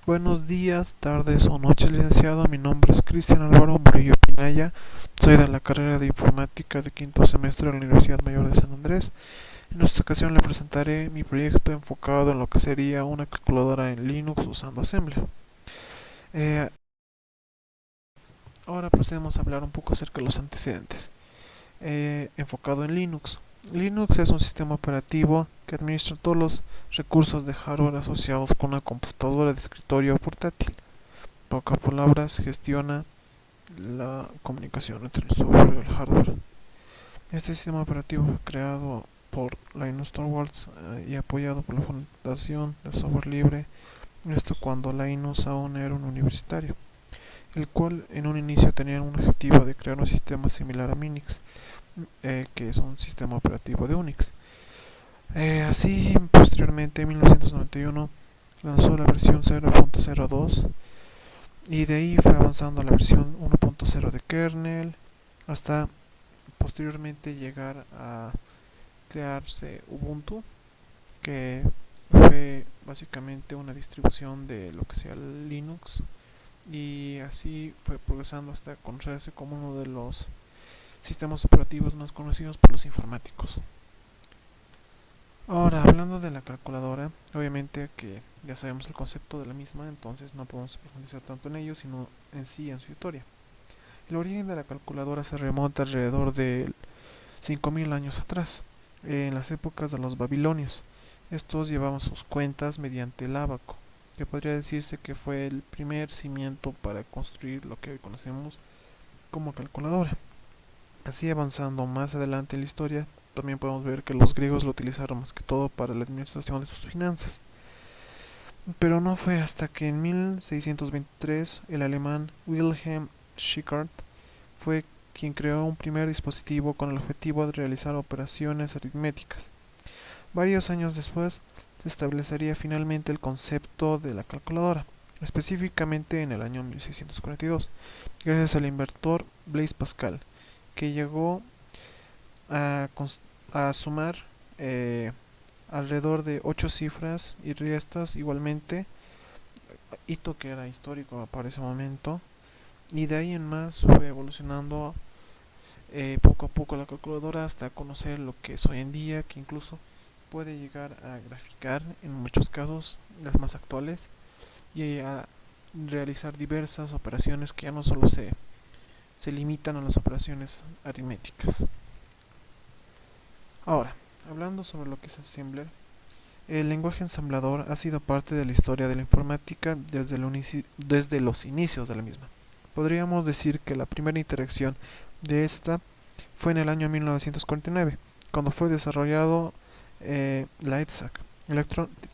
Buenos días, tardes o noches, licenciado. Mi nombre es Cristian Álvaro Murillo Pinaya. Soy de la carrera de informática de quinto semestre de la Universidad Mayor de San Andrés. En esta ocasión le presentaré mi proyecto enfocado en lo que sería una calculadora en Linux usando Assembler. Eh, Ahora procedemos a hablar un poco acerca de los antecedentes. Enfocado en Linux. Linux es un sistema operativo que administra todos los recursos de hardware asociados con una computadora de escritorio portátil. Pocas palabras, gestiona la comunicación entre el software y el hardware. Este sistema operativo fue creado por Linus Torvalds y apoyado por la Fundación de Software Libre, esto cuando Linus aún era un universitario, el cual en un inicio tenía un objetivo de crear un sistema similar a Minix, que es un sistema operativo de Unix. Así, posteriormente, en 1991, lanzó la versión 0.02 y de ahí fue avanzando a la versión 1.0 de kernel hasta posteriormente llegar a crearse Ubuntu, que fue básicamente una distribución de lo que sea Linux, y así fue progresando hasta conocerse como uno de los sistemas operativos más conocidos por los informáticos. Ahora, hablando de la calculadora, obviamente que ya sabemos el concepto de la misma, entonces no podemos profundizar tanto en ello, sino en sí en su historia. El origen de la calculadora se remonta alrededor de 5000 años atrás, en las épocas de los babilonios. Estos llevaban sus cuentas mediante el ábaco, que podría decirse que fue el primer cimiento para construir lo que hoy conocemos como calculadora. Así, avanzando más adelante en la historia, también podemos ver que los griegos lo utilizaron más que todo para la administración de sus finanzas. Pero no fue hasta que en 1623 el alemán Wilhelm Schickard fue quien creó un primer dispositivo con el objetivo de realizar operaciones aritméticas. Varios años después se establecería finalmente el concepto de la calculadora, específicamente en el año 1642, gracias al inventor Blaise Pascal, que llegó a, a sumar eh, alrededor de 8 cifras y restas igualmente, hito que era histórico para ese momento, y de ahí en más fue evolucionando poco a poco la calculadora hasta conocer lo que es hoy en día, que incluso puede llegar a graficar en muchos casos las más actuales y a realizar diversas operaciones que ya no solo se limitan a las operaciones aritméticas. Ahora, hablando sobre lo que es Assembler, el lenguaje ensamblador ha sido parte de la historia de la informática desde los inicios de la misma. Podríamos decir que la primera interacción de esta fue en el año 1949, cuando fue desarrollado la EDSAC,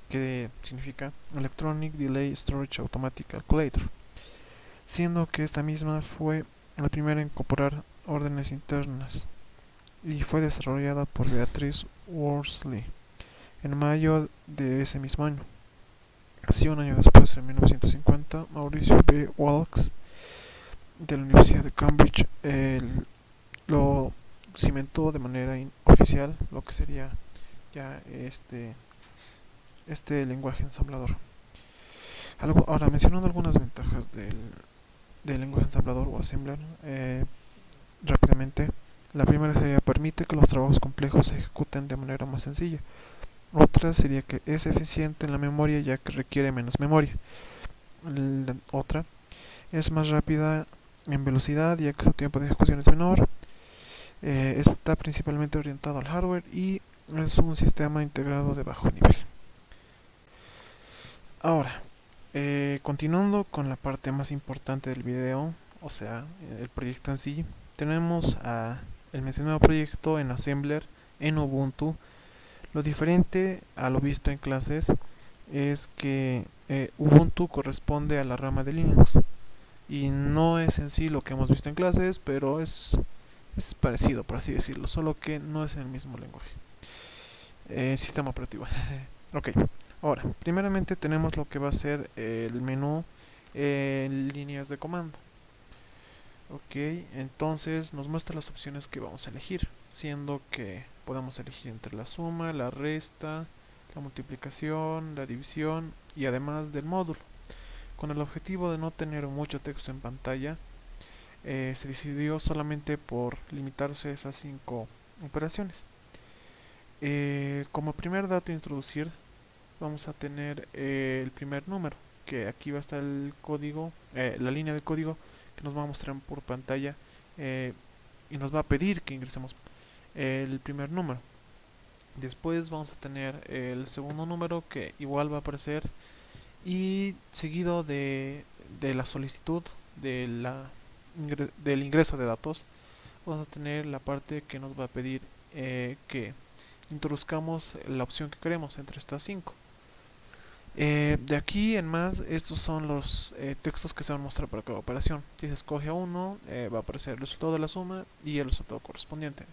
que significa Electronic Delay Storage Automatic Calculator, siendo que esta misma fue la primera en incorporar órdenes internas y fue desarrollada por Beatrice Worsley en mayo de ese mismo año. Así, un año después, en 1950, Mauricio B. Wilkes de la Universidad de Cambridge lo cimentó de manera oficial lo que sería ya este lenguaje ensamblador. Ahora, mencionando algunas ventajas del lenguaje ensamblador o assembler, rápidamente, la primera sería permite que los trabajos complejos se ejecuten de manera más sencilla. Otra sería que es eficiente en la memoria ya que requiere menos memoria. La otra es más rápida en velocidad ya que su tiempo de ejecución es menor. Está principalmente orientado al hardware y es un sistema integrado de bajo nivel. Ahora, continuando con la parte más importante del video, o sea, el proyecto en sí, tenemos el mencionado proyecto en Assembler en Ubuntu. Lo diferente a lo visto en clases es que Ubuntu corresponde a la rama de Linux y no es en sí lo que hemos visto en clases, pero es parecido, por así decirlo, solo que no es el mismo lenguaje. Sistema operativo. Ok, ahora, primeramente tenemos lo que va a ser el menú líneas de comando. Ok, entonces nos muestra las opciones que vamos a elegir, siendo que podemos elegir entre la suma, la resta, la multiplicación, la división y además del módulo. con el objetivo de no tener mucho texto en pantalla, se decidió solamente por limitarse a esas 5 operaciones. Como primer dato a introducir, vamos a tener el primer número, que aquí va a estar el código, la línea de código que nos va a mostrar por pantalla, y nos va a pedir que ingresemos el primer número. Después vamos a tener el segundo número, que igual va a aparecer, y seguido de la solicitud de del ingreso de datos, vamos a tener la parte que nos va a pedir que introduzcamos la opción que queremos entre estas 5. De aquí en más, estos son los textos que se van a mostrar para cada operación. Si se escoge a uno, va a aparecer el resultado de la suma y el resultado correspondiente.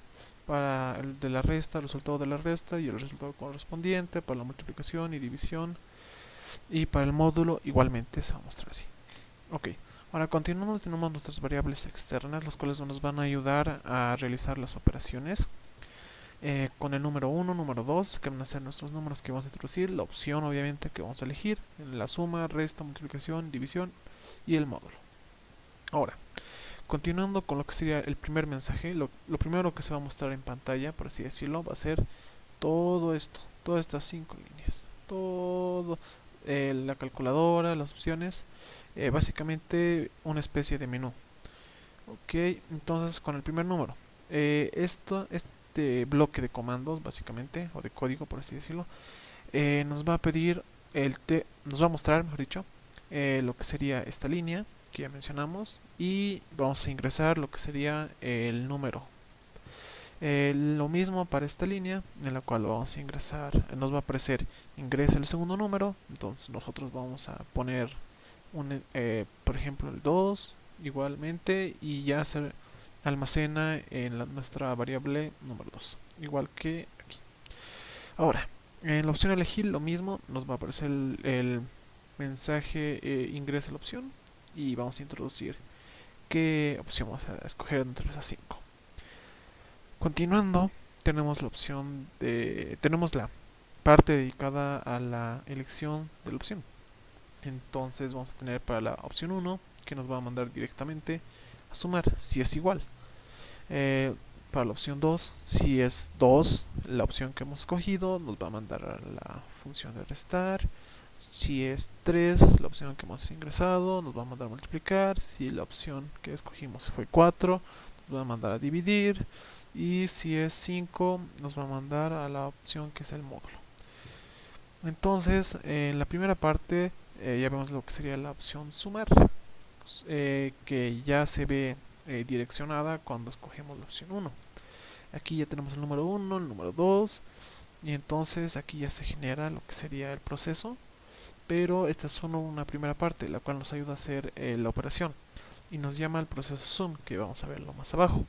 Para el de la resta, el resultado de la resta y el resultado correspondiente. Para la multiplicación y división. Y para el módulo igualmente se va a mostrar así. Ok, ahora continuando, tenemos nuestras variables externas, las cuales nos van a ayudar a realizar las operaciones. Con el número 1, número 2, que van a ser nuestros números que vamos a introducir, la opción obviamente que vamos a elegir, la suma, resta, multiplicación, división y el módulo. Ahora, continuando con lo que sería el primer mensaje, lo primero que se va a mostrar en pantalla, por así decirlo, va a ser todo esto, todas estas 5 líneas, todo, la calculadora, las opciones, básicamente una especie de menú. Ok, entonces con el primer número, este bloque de comandos básicamente, o de código por así decirlo, nos va a pedir nos va a mostrar, mejor dicho, lo que sería esta línea que ya mencionamos, y vamos a ingresar lo que sería el número. Lo mismo para esta línea en la cual vamos a ingresar, nos va a aparecer ingresa el segundo número, entonces nosotros vamos a poner por ejemplo el 2 igualmente, y ya se almacena en nuestra variable número 2, igual que aquí. Ahora, en la opción elegir lo mismo, nos va a aparecer el mensaje ingresa la opción, y vamos a introducir qué opción vamos a escoger entre esas 5. Continuando, tenemos tenemos la parte dedicada a la elección de la opción. Entonces vamos a tener para la opción 1, que nos va a mandar directamente a sumar si es igual. Para la opción 2, si es 2 la opción que hemos escogido, nos va a mandar a la función de restar. Si es 3 la opción que hemos ingresado, nos va a mandar a multiplicar. Si la opción que escogimos fue 4, nos va a mandar a dividir. Y si es 5, nos va a mandar a la opción que es el módulo. Entonces, en la primera parte ya vemos lo que sería la opción sumar, que ya se ve direccionada cuando escogemos la opción 1. Aquí ya tenemos el número 1, el número 2, y entonces aquí ya se genera lo que sería el proceso, pero esta es solo una primera parte, la cual nos ayuda a hacer la operación, y nos llama el proceso sum, que vamos a verlo más abajo.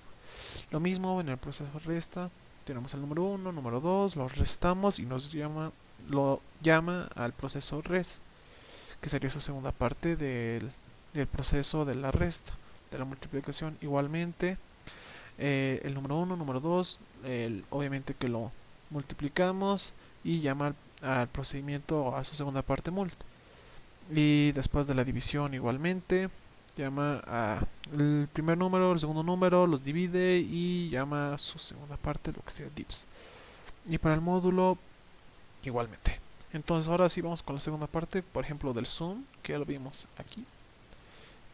Lo mismo en el proceso resta, tenemos el número 1, número 2, lo restamos y lo llama al proceso res, que sería su segunda parte del proceso de la resta, de la multiplicación. Igualmente, el número 1, número 2, obviamente que lo multiplicamos y llama al procedimiento a su segunda parte mult. Y después de la división igualmente llama al primer número, el segundo número, los divide y llama a su segunda parte, lo que sea divs. Y para el módulo igualmente. Entonces ahora sí vamos con la segunda parte, por ejemplo del sum, que ya lo vimos aquí,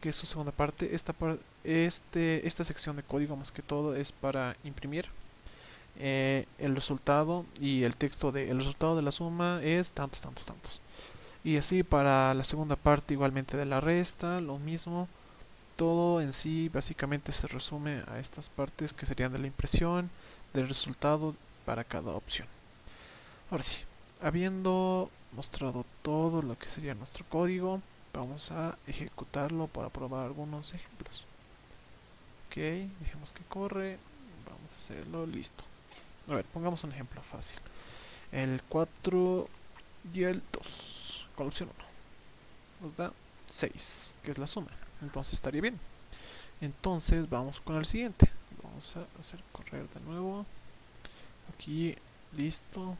que es su segunda parte. Esta sección de código más que todo es para imprimir el resultado, y el texto el resultado de la suma es tantos, tantos, tantos. Y así para la segunda parte igualmente de la resta, lo mismo. Todo en sí básicamente se resume a estas partes que serían de la impresión, del resultado para cada opción. Ahora sí, habiendo mostrado todo lo que sería nuestro código, vamos a ejecutarlo para probar algunos ejemplos. Ok, dejemos que corre, vamos a hacerlo, listo. A ver, pongamos un ejemplo fácil. El 4 y el 2, con la opción 1, nos da 6, que es la suma. Entonces estaría bien. Entonces vamos con el siguiente. Vamos a hacer correr de nuevo. Aquí, listo.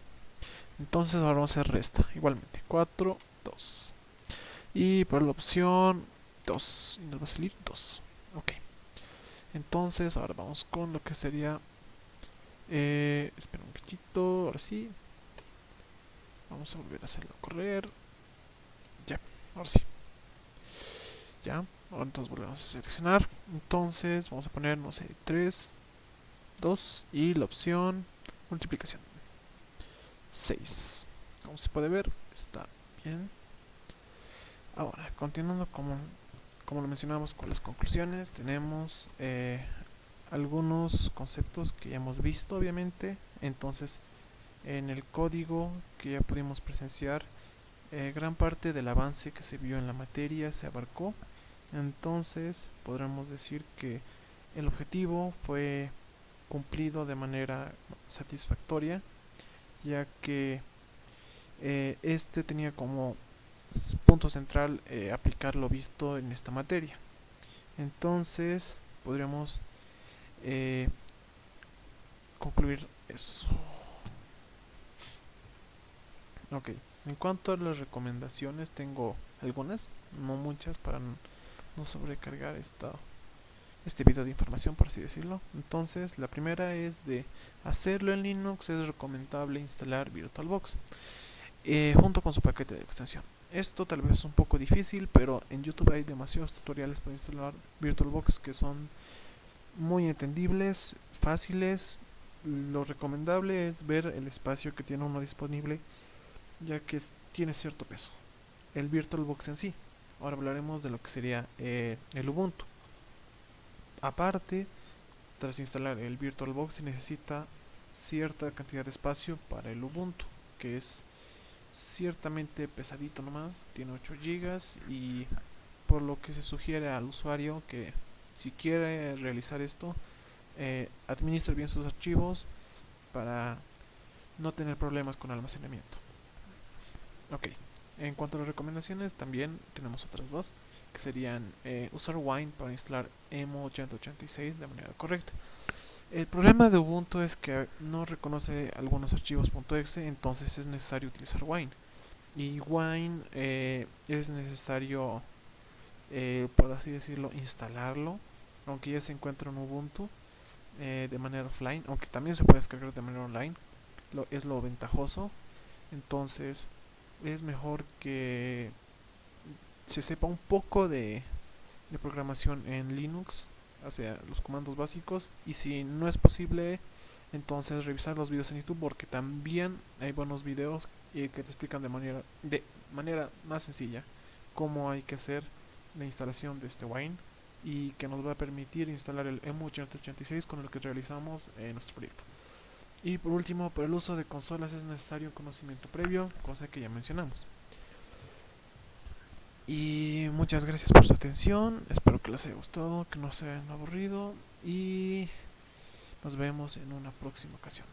Entonces ahora vamos a hacer resta. Igualmente, 4, 2. y por la opción 2 y nos va a salir 2. Ok, entonces ahora vamos con lo que sería espera un cachito, ahora sí vamos a volver a hacerlo correr. Ya, ahora sí, ya, ahora entonces volvemos a seleccionar, entonces vamos a poner, no sé, 3, 2 y la opción multiplicación 6. Como se puede ver, está bien. Ahora, continuando como lo mencionamos con las conclusiones, tenemos algunos conceptos que ya hemos visto, obviamente. Entonces, en el código que ya pudimos presenciar, gran parte del avance que se vio en la materia se abarcó. Entonces, podremos decir que el objetivo fue cumplido de manera satisfactoria, ya que este tenía como punto central aplicar lo visto en esta materia. Entonces, podríamos eh, concluir eso. Ok, en cuanto a las recomendaciones, tengo algunas, no muchas, para no sobrecargar este video de información, por así decirlo. Entonces, la primera es de hacerlo en Linux, es recomendable instalar VirtualBox junto con su paquete de extensión. Esto tal vez es un poco difícil, pero en YouTube hay demasiados tutoriales para instalar VirtualBox que son muy entendibles, fáciles. Lo recomendable es ver el espacio que tiene uno disponible, ya que tiene cierto peso. El VirtualBox en sí. Ahora hablaremos de lo que sería el Ubuntu. Aparte, tras instalar el VirtualBox se necesita cierta cantidad de espacio para el Ubuntu, que es ciertamente pesadito nomás, tiene 8 gigas y por lo que se sugiere al usuario que si quiere realizar esto, administre bien sus archivos para no tener problemas con almacenamiento. Ok, en cuanto a las recomendaciones también tenemos otras dos, que serían usar Wine para instalar EMU 186 de manera correcta. El problema de Ubuntu es que no reconoce algunos archivos .exe, entonces es necesario utilizar Wine. Y Wine es necesario, por así decirlo, instalarlo, aunque ya se encuentra en Ubuntu de manera offline, aunque también se puede descargar de manera online, es lo ventajoso. Entonces es mejor que se sepa un poco de programación en Linux, o sea, los comandos básicos, y si no es posible, entonces revisar los videos en YouTube, porque también hay buenos videos que te explican de manera más sencilla cómo hay que hacer la instalación de este Wine y que nos va a permitir instalar el EMU886 con el que realizamos nuestro proyecto. Y por último, para el uso de consolas es necesario un conocimiento previo, cosa que ya mencionamos. Y muchas gracias por su atención, espero que les haya gustado, que no se hayan aburrido y nos vemos en una próxima ocasión.